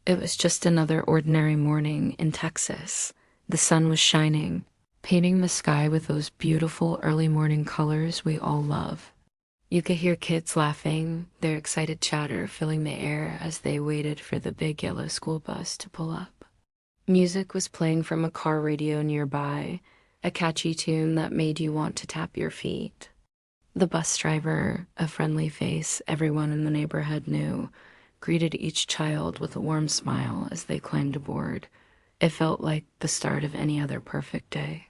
It was just another ordinary morning in Texas. The sun was shining, painting the sky with those beautiful early morning colors we all love. You could hear kids laughing, their excited chatter filling the air as they waited for the big yellow school bus to pull up. Music was playing from a car radio nearby, a catchy tune that made you want to tap your feet. The bus driver, a friendly face everyone in the neighborhood knew, greeted each child with a warm smile as they climbed aboard. It felt like the start of any other perfect day.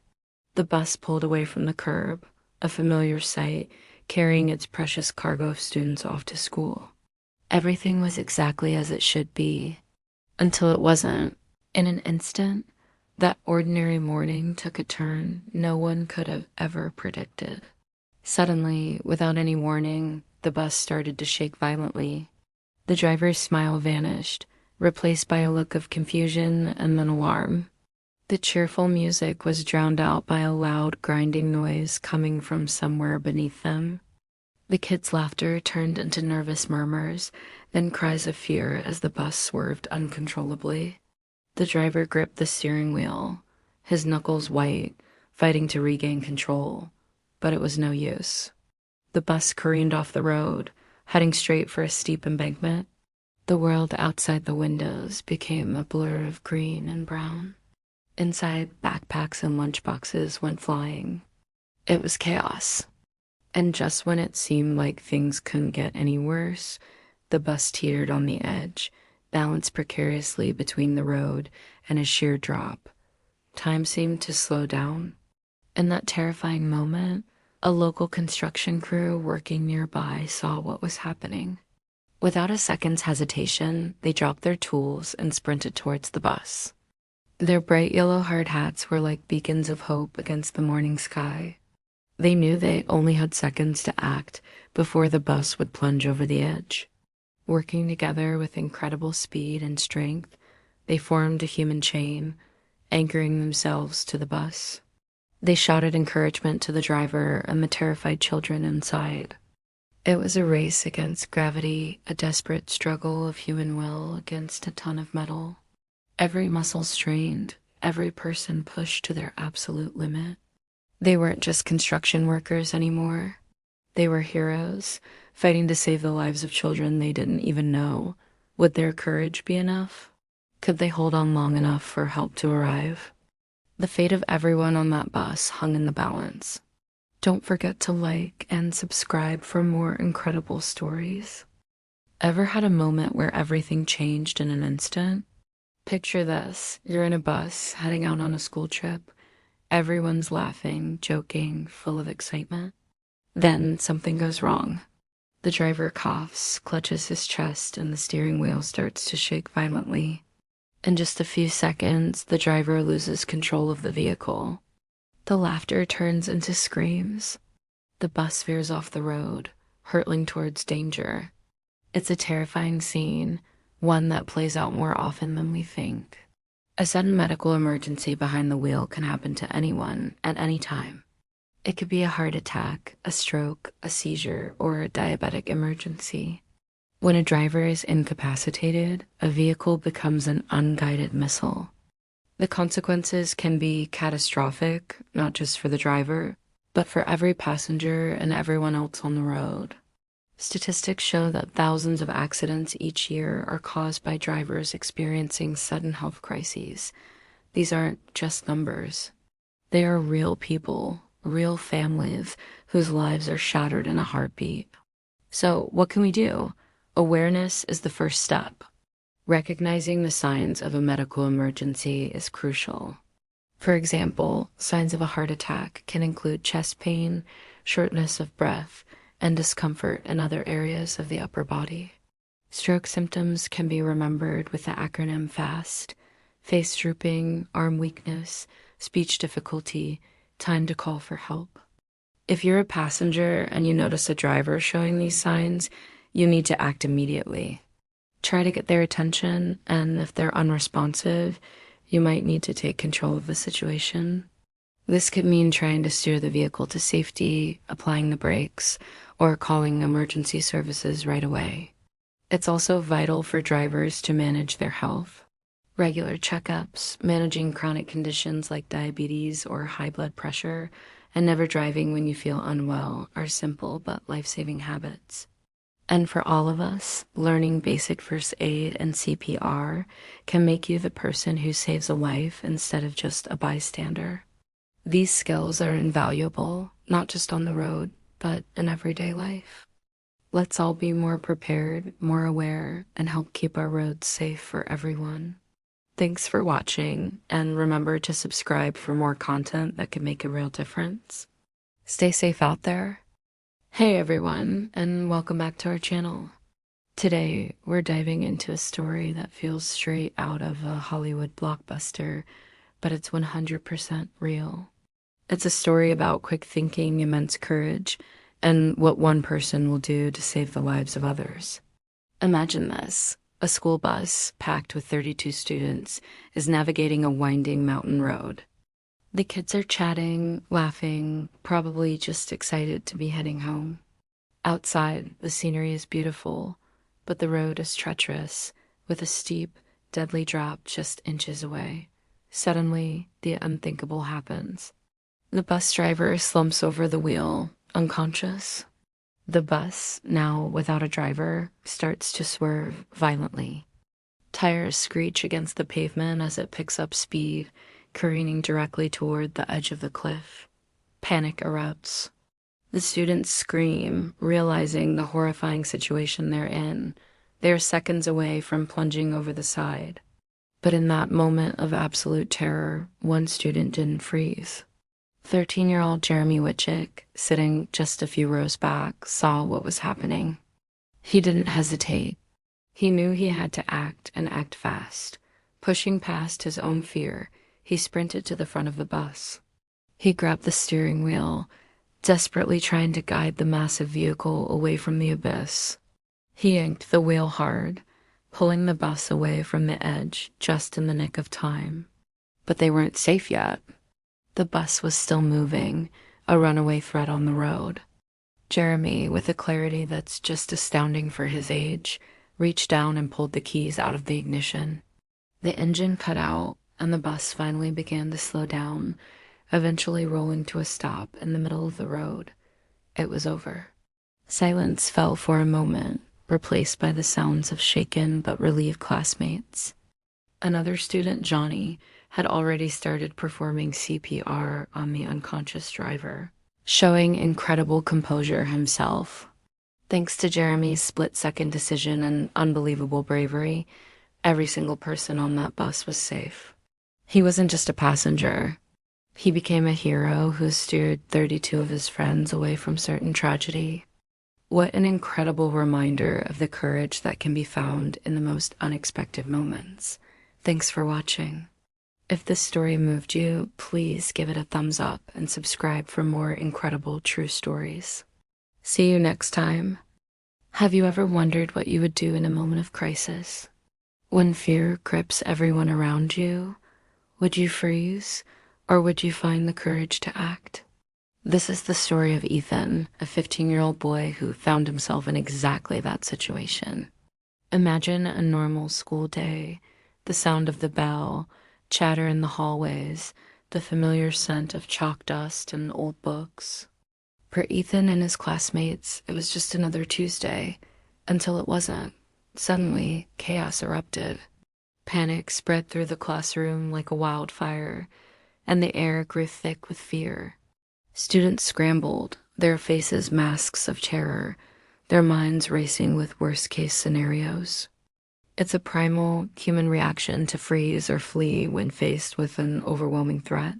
The bus pulled away from the curb, a familiar sight, carrying its precious cargo of students off to school. Everything was exactly as it should be, until it wasn't. In an instant, that ordinary morning took a turn no one could have ever predicted. Suddenly, without any warning, the bus started to shake violently. The driver's smile vanished, replaced by a look of confusion and then alarm. The cheerful music was drowned out by a loud, grinding noise coming from somewhere beneath them. The kids' laughter turned into nervous murmurs, then cries of fear as the bus swerved uncontrollably. The driver gripped the steering wheel, his knuckles white, fighting to regain control, but it was no use. The bus careened off the road, heading straight for a steep embankment. The world outside the windows became a blur of green and brown. Inside, backpacks and lunchboxes went flying. It was chaos. And just when it seemed like things couldn't get any worse, the bus teetered on the edge, balanced precariously between the road and a sheer drop. Time seemed to slow down. In that terrifying moment, a local construction crew working nearby saw what was happening. Without a second's hesitation, they dropped their tools and sprinted towards the bus. Their bright yellow hard hats were like beacons of hope against the morning sky. They knew they only had seconds to act before the bus would plunge over the edge. Working together with incredible speed and strength, they formed a human chain, anchoring themselves to the bus. They shouted encouragement to the driver and the terrified children inside. It was a race against gravity, a desperate struggle of human will against a ton of metal. Every muscle strained, every person pushed to their absolute limit. They weren't just construction workers anymore. They were heroes, fighting to save the lives of children they didn't even know. Would their courage be enough? Could they hold on long enough for help to arrive? The fate of everyone on that bus hung in the balance. Don't forget to like and subscribe for more incredible stories. Ever had a moment where everything changed in an instant? Picture this. You're in a bus heading out on a school trip. Everyone's laughing, joking, full of excitement. Then something goes wrong. The driver coughs, clutches his chest, and the steering wheel starts to shake violently. In just a few seconds, the driver loses control of the vehicle. The laughter turns into screams. The bus veers off the road, hurtling towards danger. It's a terrifying scene, one that plays out more often than we think. A sudden medical emergency behind the wheel can happen to anyone at any time. It could be a heart attack, a stroke, a seizure, or a diabetic emergency. When a driver is incapacitated, a vehicle becomes an unguided missile. The consequences can be catastrophic, not just for the driver, but for every passenger and everyone else on the road. Statistics show that thousands of accidents each year are caused by drivers experiencing sudden health crises. These aren't just numbers. They are real people, real families whose lives are shattered in a heartbeat. So what can we do? Awareness is the first step. Recognizing the signs of a medical emergency is crucial. For example, signs of a heart attack can include chest pain, shortness of breath, and discomfort in other areas of the upper body. Stroke symptoms can be remembered with the acronym FAST: face drooping, arm weakness, speech difficulty, time to call for help. If you're a passenger and you notice a driver showing these signs, you need to act immediately. Try to get their attention, and if they're unresponsive, you might need to take control of the situation. This could mean trying to steer the vehicle to safety, applying the brakes, or calling emergency services right away. It's also vital for drivers to manage their health. Regular checkups, managing chronic conditions like diabetes or high blood pressure, and never driving when you feel unwell are simple but life-saving habits. And for all of us, learning basic first aid and CPR can make you the person who saves a life instead of just a bystander. These skills are invaluable, not just on the road, but in everyday life. Let's all be more prepared, more aware, and help keep our roads safe for everyone. Thanks for watching, and remember to subscribe for more content that can make a real difference. Stay safe out there. Hey everyone, and welcome back to our channel. Today, we're diving into a story that feels straight out of a Hollywood blockbuster, but it's 100% real. It's a story about quick thinking, immense courage, and what one person will do to save the lives of others. Imagine this. A school bus, packed with 32 students, is navigating a winding mountain road. The kids are chatting, laughing, probably just excited to be heading home. Outside, the scenery is beautiful, but the road is treacherous, with a steep, deadly drop just inches away. Suddenly, the unthinkable happens. The bus driver slumps over the wheel, unconscious. The bus, now without a driver, starts to swerve violently. Tires screech against the pavement as it picks up speed, careening directly toward the edge of the cliff. Panic erupts. The students scream, realizing the horrifying situation they're in. They are seconds away from plunging over the side. But in that moment of absolute terror, one student didn't freeze. 13-year-old Jeremy Witchick, sitting just a few rows back, saw what was happening. He didn't hesitate. He knew he had to act and act fast. Pushing past his own fear, he sprinted to the front of the bus. He grabbed the steering wheel, desperately trying to guide the massive vehicle away from the abyss. He yanked the wheel hard, pulling the bus away from the edge just in the nick of time. But they weren't safe yet. The bus was still moving, a runaway threat on the road. Jeremy, with a clarity that's just astounding for his age, reached down and pulled the keys out of the ignition. The engine cut out, and the bus finally began to slow down, eventually rolling to a stop in the middle of the road. It was over. Silence fell for a moment, replaced by the sounds of shaken but relieved classmates. Another student, Johnny, had already started performing CPR on the unconscious driver, showing incredible composure himself. Thanks to Jeremy's split-second decision and unbelievable bravery, every single person on that bus was safe. He wasn't just a passenger. He became a hero who steered 32 of his friends away from certain tragedy. What an incredible reminder of the courage that can be found in the most unexpected moments. Thanks for watching. If this story moved you, please give it a thumbs up and subscribe for more incredible true stories. See you next time. Have you ever wondered what you would do in a moment of crisis? When fear grips everyone around you, would you freeze, or would you find the courage to act? This is the story of Ethan, a 15-year-old boy who found himself in exactly that situation. Imagine a normal school day, the sound of the bell, chatter in the hallways, the familiar scent of chalk dust and old books. For Ethan and his classmates, it was just another Tuesday, until it wasn't. Suddenly, chaos erupted. Panic spread through the classroom like a wildfire, and the air grew thick with fear. Students scrambled, their faces masks of terror, their minds racing with worst-case scenarios. It's a primal human reaction to freeze or flee when faced with an overwhelming threat.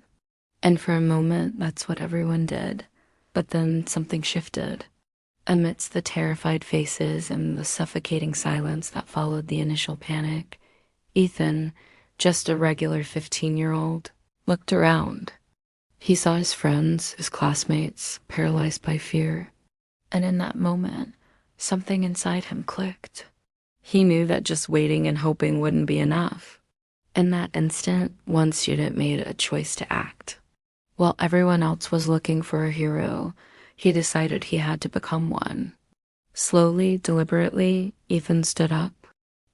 And for a moment, that's what everyone did. But then something shifted. Amidst the terrified faces and the suffocating silence that followed the initial panic, Ethan, just a regular 15-year-old, looked around. He saw his friends, his classmates, paralyzed by fear. And in that moment, something inside him clicked. He knew that just waiting and hoping wouldn't be enough. In that instant, one student made a choice to act. While everyone else was looking for a hero, he decided he had to become one. Slowly, deliberately, Ethan stood up.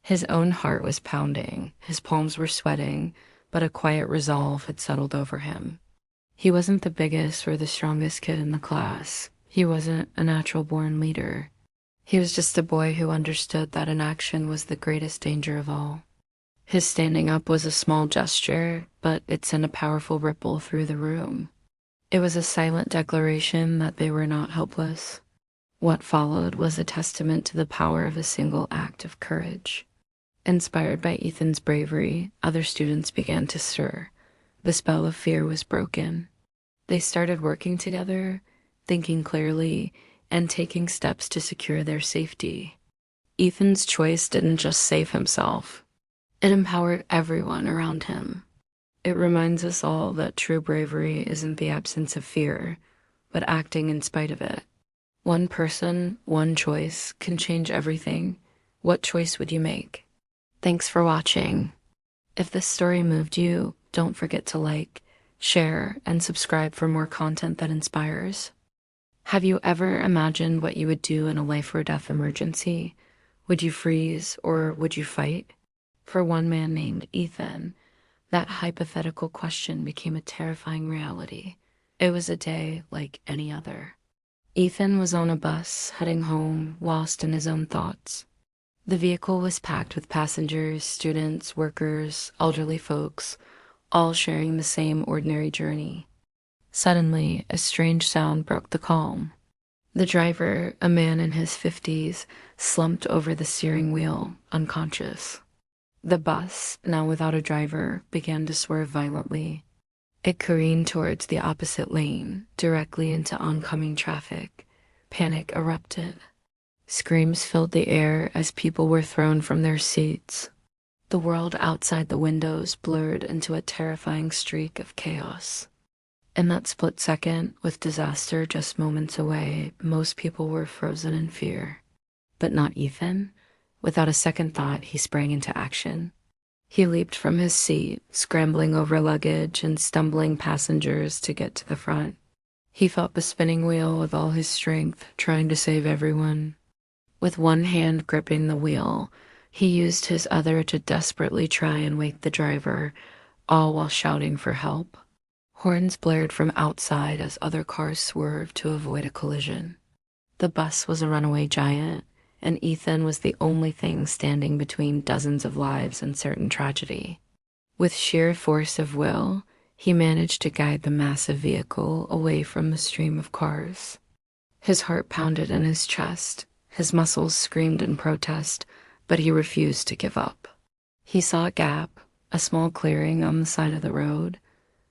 His own heart was pounding, his palms were sweating, but a quiet resolve had settled over him. He wasn't the biggest or the strongest kid in the class. He wasn't a natural-born leader. He was just a boy who understood that inaction was the greatest danger of all. His standing up was a small gesture, but it sent a powerful ripple through the room. It was a silent declaration that they were not helpless. What followed was a testament to the power of a single act of courage. Inspired by Ethan's bravery, other students began to stir. The spell of fear was broken. They started working together, thinking clearly, and taking steps to secure their safety. Ethan's choice didn't just save himself. It empowered everyone around him. It reminds us all that true bravery isn't the absence of fear, but acting in spite of it. One person, one choice can change everything. What choice would you make? Thanks for watching. If this story moved you, don't forget to like, share, and subscribe for more content that inspires. Have you ever imagined what you would do in a life or death emergency? Would you freeze or would you fight? For one man named Ethan, that hypothetical question became a terrifying reality. It was a day like any other. Ethan was on a bus heading home, lost in his own thoughts. The vehicle was packed with passengers, students, workers, elderly folks, all sharing the same ordinary journey. Suddenly, a strange sound broke the calm. The driver, a man in his 50s, slumped over the steering wheel, unconscious. The bus, now without a driver, began to swerve violently. It careened towards the opposite lane, directly into oncoming traffic. Panic erupted. Screams filled the air as people were thrown from their seats. The world outside the windows blurred into a terrifying streak of chaos. In that split second, with disaster just moments away, most people were frozen in fear. But not Ethan. Without a second thought, he sprang into action. He leaped from his seat, scrambling over luggage and stumbling passengers to get to the front. He fought the spinning wheel with all his strength, trying to save everyone. With one hand gripping the wheel, he used his other to desperately try and wake the driver, all while shouting for help. Horns blared from outside as other cars swerved to avoid a collision. The bus was a runaway giant, and Ethan was the only thing standing between dozens of lives and certain tragedy. With sheer force of will, he managed to guide the massive vehicle away from the stream of cars. His heart pounded in his chest, his muscles screamed in protest, but he refused to give up. He saw a gap, a small clearing on the side of the road.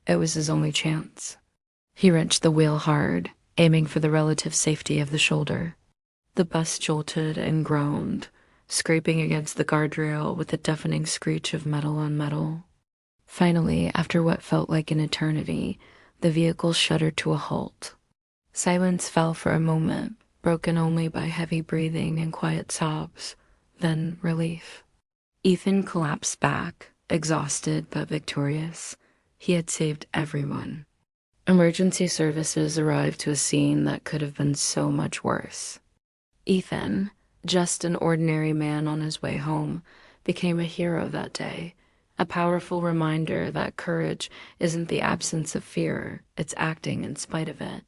It was his only chance. He wrenched the wheel hard, aiming for the relative safety of the shoulder. The bus jolted and groaned, scraping against the guardrail with a deafening screech of metal on metal. Finally, after what felt like an eternity, the vehicle shuddered to a halt. Silence fell for a moment, broken only by heavy breathing and quiet sobs, then relief. Ethan collapsed back, exhausted but victorious. He had saved everyone. Emergency services arrived to a scene that could have been so much worse. Ethan, just an ordinary man on his way home, became a hero that day, a powerful reminder that courage isn't the absence of fear, it's acting in spite of it.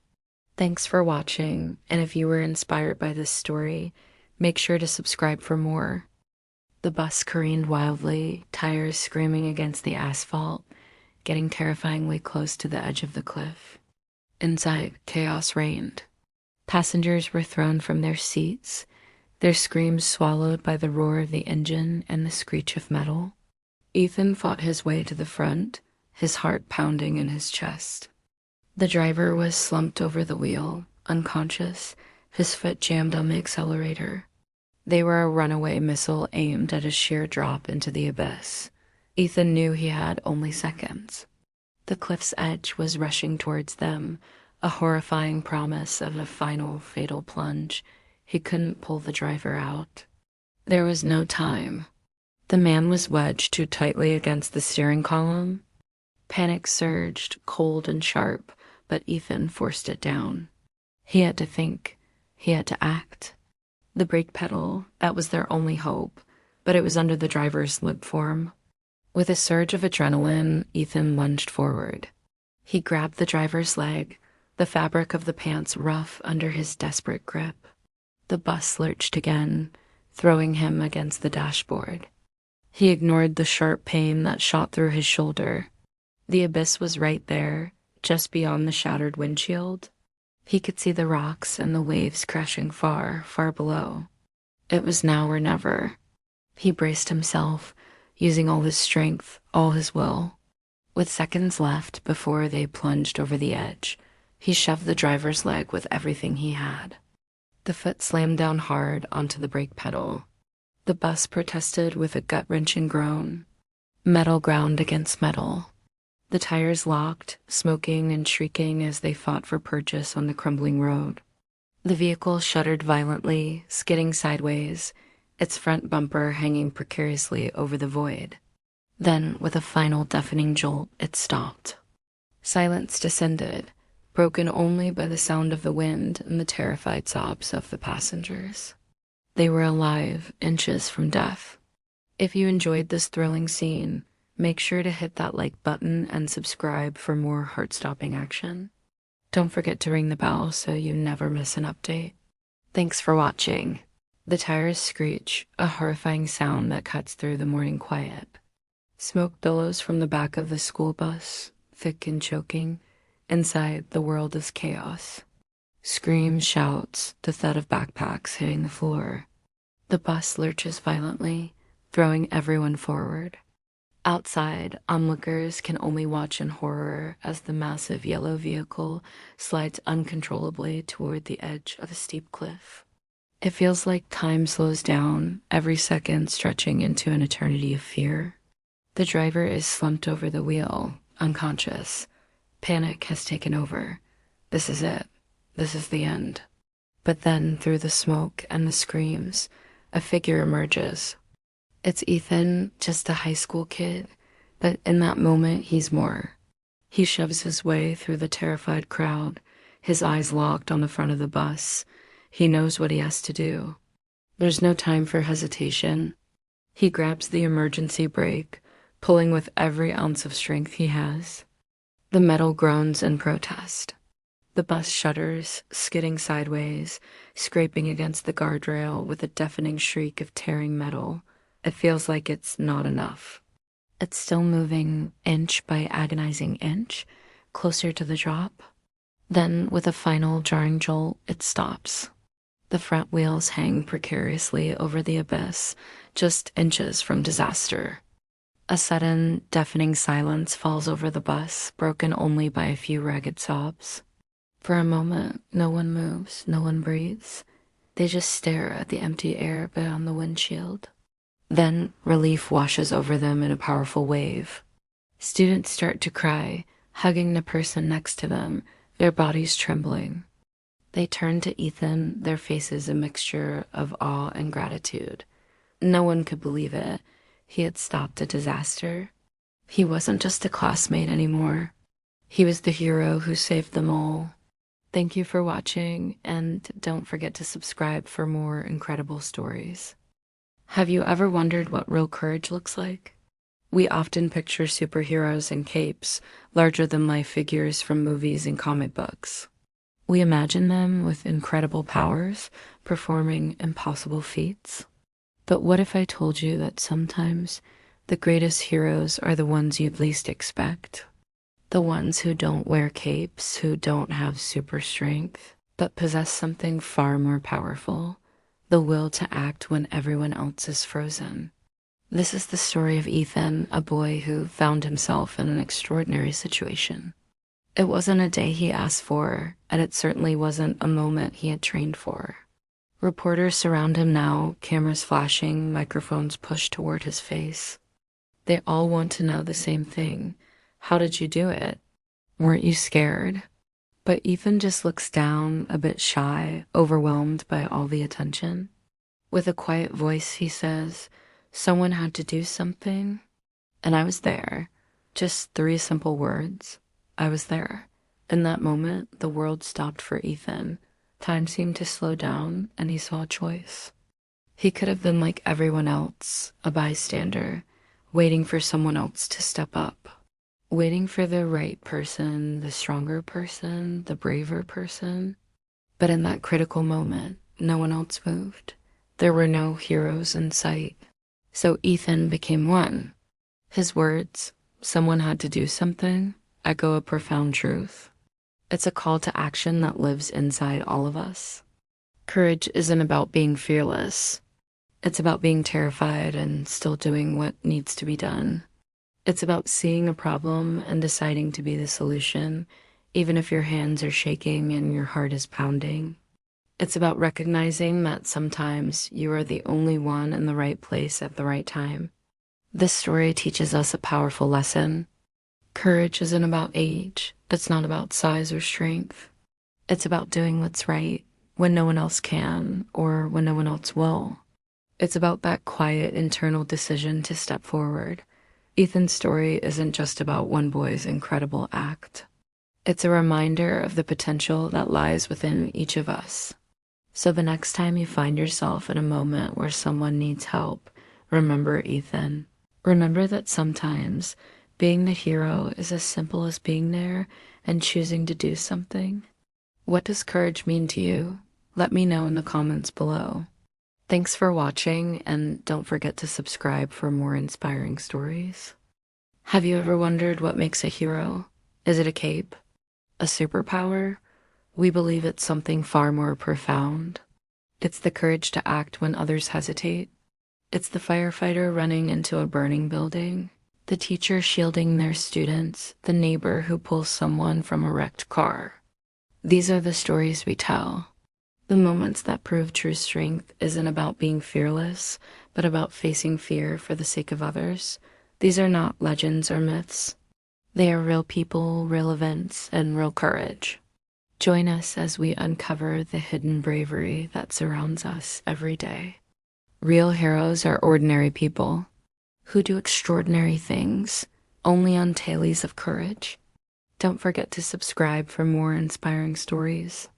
Thanks for watching, and if you were inspired by this story, make sure to subscribe for more. The bus careened wildly, tires screaming against the asphalt, getting terrifyingly close to the edge of the cliff. Inside, chaos reigned. Passengers were thrown from their seats, their screams swallowed by the roar of the engine and the screech of metal. Ethan fought his way to the front, his heart pounding in his chest. The driver was slumped over the wheel, unconscious, his foot jammed on the accelerator. They were a runaway missile aimed at a sheer drop into the abyss. Ethan knew he had only seconds. The cliff's edge was rushing towards them, a horrifying promise of a final fatal plunge. He couldn't pull the driver out. There was no time. The man was wedged too tightly against the steering column. Panic surged, cold and sharp, but Ethan forced it down. He had to think. He had to act. The brake pedal, that was their only hope, but it was under the driver's lip form. With a surge of adrenaline, Ethan lunged forward. He grabbed the driver's leg, the fabric of the pants rough under his desperate grip. The bus lurched again, throwing him against the dashboard. He ignored the sharp pain that shot through his shoulder. The abyss was right there, just beyond the shattered windshield. He could see the rocks and the waves crashing far, far below. It was now or never. He braced himself, using all his strength, all his will. With seconds left before they plunged over the edge, he shoved the driver's leg with everything he had. The foot slammed down hard onto the brake pedal. The bus protested with a gut-wrenching groan. Metal ground against metal. The tires locked, smoking and shrieking as they fought for purchase on the crumbling road. The vehicle shuddered violently, skidding sideways, its front bumper hanging precariously over the void. Then, with a final deafening jolt, it stopped. Silence descended, broken only by the sound of the wind and the terrified sobs of the passengers. They were alive, inches from death. If you enjoyed this thrilling scene, make sure to hit that like button and subscribe for more heart-stopping action. Don't forget to ring the bell so you never miss an update. Thanks for watching. The tires screech, a horrifying sound that cuts through the morning quiet. Smoke billows from the back of the school bus, thick and choking. Inside, the world is chaos. Screams, shouts, the thud of backpacks hitting the floor. The bus lurches violently, throwing everyone forward. Outside, onlookers can only watch in horror as the massive yellow vehicle slides uncontrollably toward the edge of a steep cliff. It feels like time slows down, every second stretching into an eternity of fear. The driver is slumped over the wheel, unconscious. Panic has taken over. This is it. This is the end. But then, through the smoke and the screams, a figure emerges. It's Ethan, just a high school kid, but in that moment, he's more. He shoves his way through the terrified crowd, his eyes locked on the front of the bus. He knows what he has to do. There's no time for hesitation. He grabs the emergency brake, pulling with every ounce of strength he has. The metal groans in protest. The bus shudders, skidding sideways, scraping against the guardrail with a deafening shriek of tearing metal. It feels like it's not enough. It's still moving inch by agonizing inch, closer to the drop. Then, with a final jarring jolt, it stops. The front wheels hang precariously over the abyss, just inches from disaster. A sudden, deafening silence falls over the bus, broken only by a few ragged sobs. For a moment, no one moves, no one breathes. They just stare at the empty air beyond the windshield. Then, relief washes over them in a powerful wave. Students start to cry, hugging the person next to them, their bodies trembling. They turn to Ethan, their faces a mixture of awe and gratitude. No one could believe it. He had stopped a disaster. He wasn't just a classmate anymore. He was the hero who saved them all. Thank you for watching, and don't forget to subscribe for more incredible stories. Have you ever wondered what real courage looks like? We often picture superheroes in capes, larger-than-life figures from movies and comic books. We imagine them with incredible powers, performing impossible feats. But what if I told you that sometimes the greatest heroes are the ones you'd least expect? The ones who don't wear capes, who don't have super strength, but possess something far more powerful, the will to act when everyone else is frozen. This is the story of Ethan, a boy who found himself in an extraordinary situation. It wasn't a day he asked for, and it certainly wasn't a moment he had trained for. Reporters surround him now, cameras flashing, microphones pushed toward his face. They all want to know the same thing. How did you do it? Weren't you scared? But Ethan just looks down, a bit shy, overwhelmed by all the attention. With a quiet voice, he says, "Someone had to do something, and I was there." Just 3 simple words. I was there. In that moment, the world stopped for Ethan. Time seemed to slow down, and he saw a choice. He could have been like everyone else, a bystander, waiting for someone else to step up, waiting for the right person, the stronger person, the braver person. But in that critical moment, no one else moved. There were no heroes in sight. So Ethan became one. His words, "Someone had to do something," echo a profound truth. It's a call to action that lives inside all of us. Courage isn't about being fearless. It's about being terrified and still doing what needs to be done. It's about seeing a problem and deciding to be the solution, even if your hands are shaking and your heart is pounding. It's about recognizing that sometimes you are the only one in the right place at the right time. This story teaches us a powerful lesson. Courage isn't about age. It's not about size or strength. It's about doing what's right when no one else can or when no one else will. It's about that quiet internal decision to step forward. Ethan's story isn't just about one boy's incredible act. It's a reminder of the potential that lies within each of us. So the next time you find yourself in a moment where someone needs help, remember Ethan. Remember that sometimes being the hero is as simple as being there and choosing to do something. What does courage mean to you? Let me know in the comments below. Thanks for watching, and don't forget to subscribe for more inspiring stories. Have you ever wondered what makes a hero? Is it a cape? A superpower? We believe it's something far more profound. It's the courage to act when others hesitate. It's the firefighter running into a burning building, the teacher shielding their students, the neighbor who pulls someone from a wrecked car. These are the stories we tell. The moments that prove true strength isn't about being fearless, but about facing fear for the sake of others. These are not legends or myths. They are real people, real events, and real courage. Join us as we uncover the hidden bravery that surrounds us every day. Real heroes are ordinary people who do extraordinary things only on tailies of courage. Don't forget to subscribe for more inspiring stories.